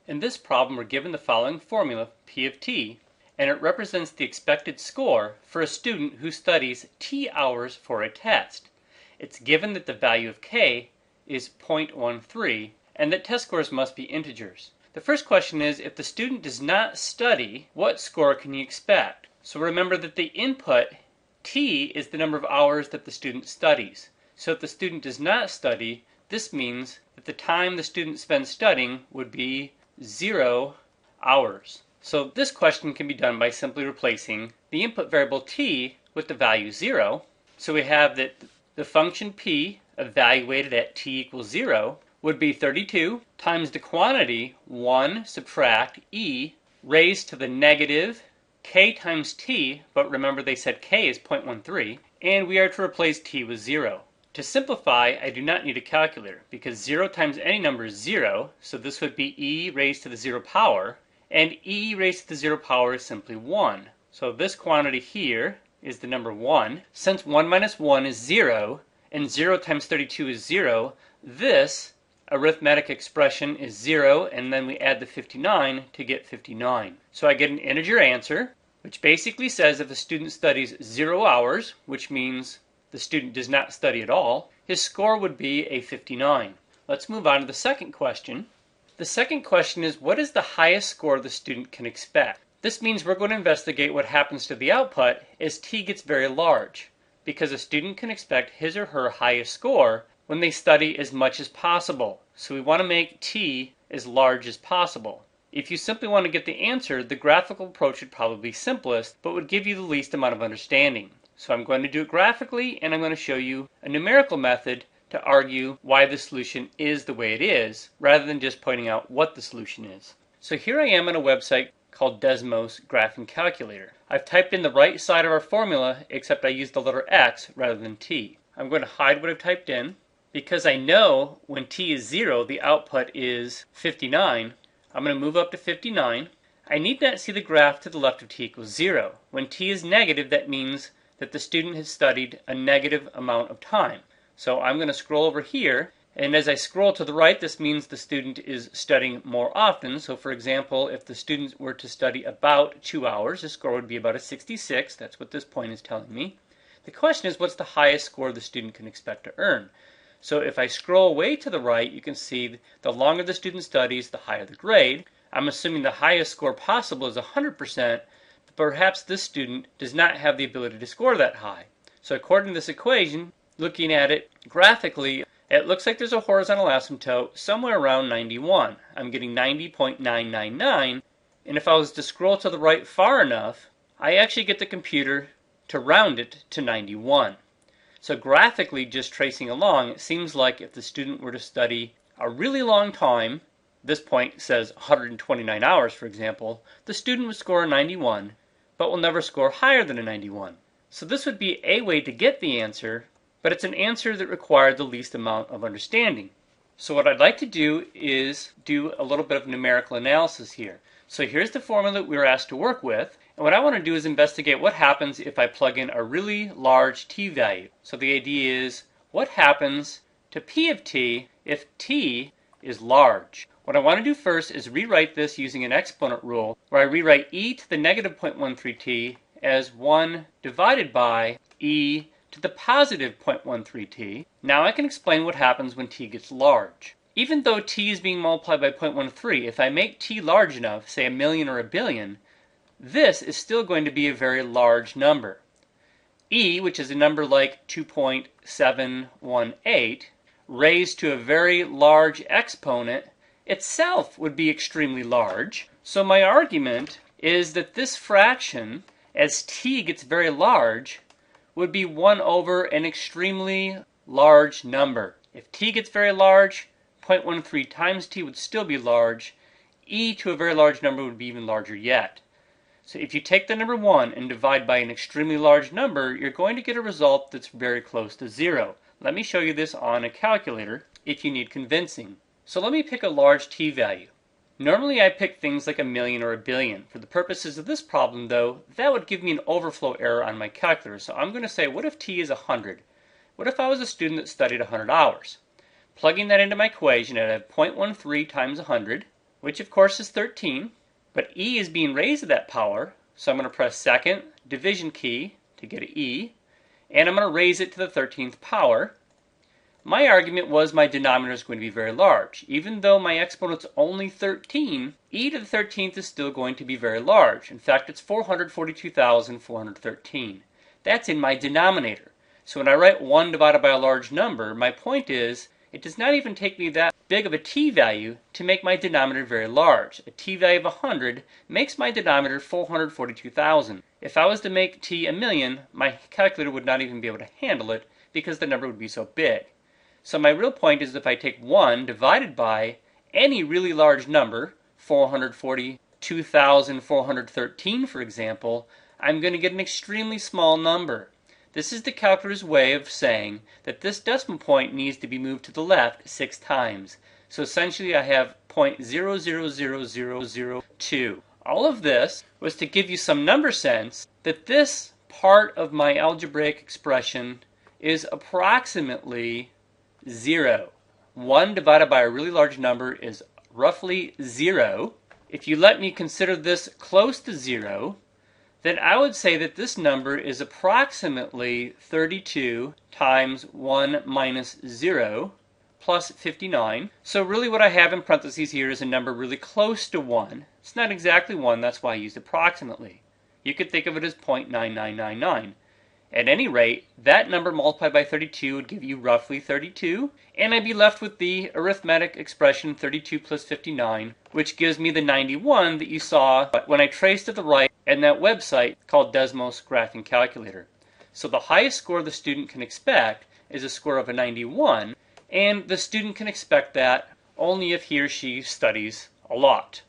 In this problem, we're given the following formula, P of t, and it represents the expected score for a student who studies t hours for a test. It's given that the value of k is 0.13 and that test scores must be integers. The first question is, if the student does not study, what score can you expect? So remember that the input, t, is the number of hours that the student studies. So if the student does not study, this means that the time the student spends studying would be 0 hours. So this question can be done by simply replacing the input variable t with the value 0. So we have that the function p evaluated at t equals 0 would be 32 times the quantity 1 subtract e raised to the negative k times t, but remember they said k is 0.13, and we are to replace t with 0. To simplify, I do not need a calculator because 0 times any number is 0, so this would be e raised to the 0 power, and e raised to the 0 power is simply 1. So this quantity here is the number 1. Since 1 minus 1 is 0, and 0 times 32 is 0, this arithmetic expression is 0, and then we add the 59 to get 59. So I get an integer answer, which basically says if a student studies 0 hours, which means the student does not study at all, his score would be a 59. Let's move on to the second question. The second question is, what is the highest score the student can expect? This means we're going to investigate what happens to the output as t gets very large, because a student can expect his or her highest score when they study as much as possible. So we want to make t as large as possible. If you simply want to get the answer, the graphical approach would probably be simplest, but would give you the least amount of understanding. So I'm going to do it graphically, and I'm going to show you a numerical method to argue why the solution is the way it is, rather than just pointing out what the solution is. So here I am on a website called Desmos Graphing Calculator. I've typed in the right side of our formula, except I used the letter x rather than t. I'm going to hide what I've typed in. Because I know when t is 0, the output is 59, I'm going to move up to 59. I need not see the graph to the left of t equals 0. When t is negative, that means that the student has studied a negative amount of time. So I'm going to scroll over here, and as I scroll to the right, this means the student is studying more often. So for example, if the student were to study about 2 hours, the score would be about a 66. That's what this point is telling me. The question is, what's the highest score the student can expect to earn? So if I scroll way to the right, you can see the longer the student studies, the higher the grade. I'm assuming the highest score possible is 100%, but perhaps this student does not have the ability to score that high. So according to this equation, looking at it graphically, it looks like there's a horizontal asymptote somewhere around 91. I'm getting 90.999, and if I was to scroll to the right far enough, I actually get the computer to round it to 91. So graphically, just tracing along, it seems like if the student were to study a really long time, this point says 129 hours, for example, the student would score a 91, but will never score higher than a 91. So this would be a way to get the answer, but it's an answer that required the least amount of understanding. So what I'd like to do is do a little bit of numerical analysis here. So here's the formula that we were asked to work with, and what I want to do is investigate what happens if I plug in a really large t value. So the idea is, what happens to p of t if t is large? What I want to do first is rewrite this using an exponent rule, where I rewrite e to the negative 0.13t as 1 divided by e to the positive 0.13t. Now I can explain what happens when t gets large. Even though t is being multiplied by 0.13, if I make t large enough, say a million or a billion, this is still going to be a very large number. E, which is a number like 2.718, raised to a very large exponent, itself would be extremely large. So my argument is that this fraction, as t gets very large, would be 1 over an extremely large number. If t gets very large, 0.13 times t would still be large. E to a very large number would be even larger yet. So if you take the number 1 and divide by an extremely large number, you're going to get a result that's very close to 0. Let me show you this on a calculator if you need convincing. So let me pick a large t value. Normally I pick things like a million or a billion. For the purposes of this problem though, that would give me an overflow error on my calculator. So I'm going to say, what if t is 100? What if I was a student that studied 100 hours? Plugging that into my equation, I'd have 0.13 times 100, which of course is 13, but e is being raised to that power, so I'm going to press second division key to get an e, and I'm going to raise it to the 13th power. My argument was my denominator is going to be very large. Even though my exponent's only 13, e to the 13th is still going to be very large. In fact, it's 442,413. That's in my denominator. So when I write 1 divided by a large number, my point is, it does not even take me that big of a t value to make my denominator very large. A t value of 100 makes my denominator 442,000. If I was to make t a million, my calculator would not even be able to handle it because the number would be so big. So my real point is if I take 1 divided by any really large number, 442,413 for example, I'm going to get an extremely small number. This is the calculator's way of saying that this decimal point needs to be moved to the left 6 times. So essentially I have 0.000002. All of this was to give you some number sense that this part of my algebraic expression is approximately 0. 1 divided by a really large number is roughly 0. If you let me consider this close to 0, then I would say that this number is approximately 32 times 1 minus 0 plus 59. So really what I have in parentheses here is a number really close to 1. It's not exactly 1, that's why I used approximately. You could think of it as 0.9999. At any rate, that number multiplied by 32 would give you roughly 32, and I'd be left with the arithmetic expression 32 plus 59, which gives me the 91 that you saw when I traced to the right in that website called Desmos Graphing Calculator. So the highest score the student can expect is a score of a 91, and the student can expect that only if he or she studies a lot.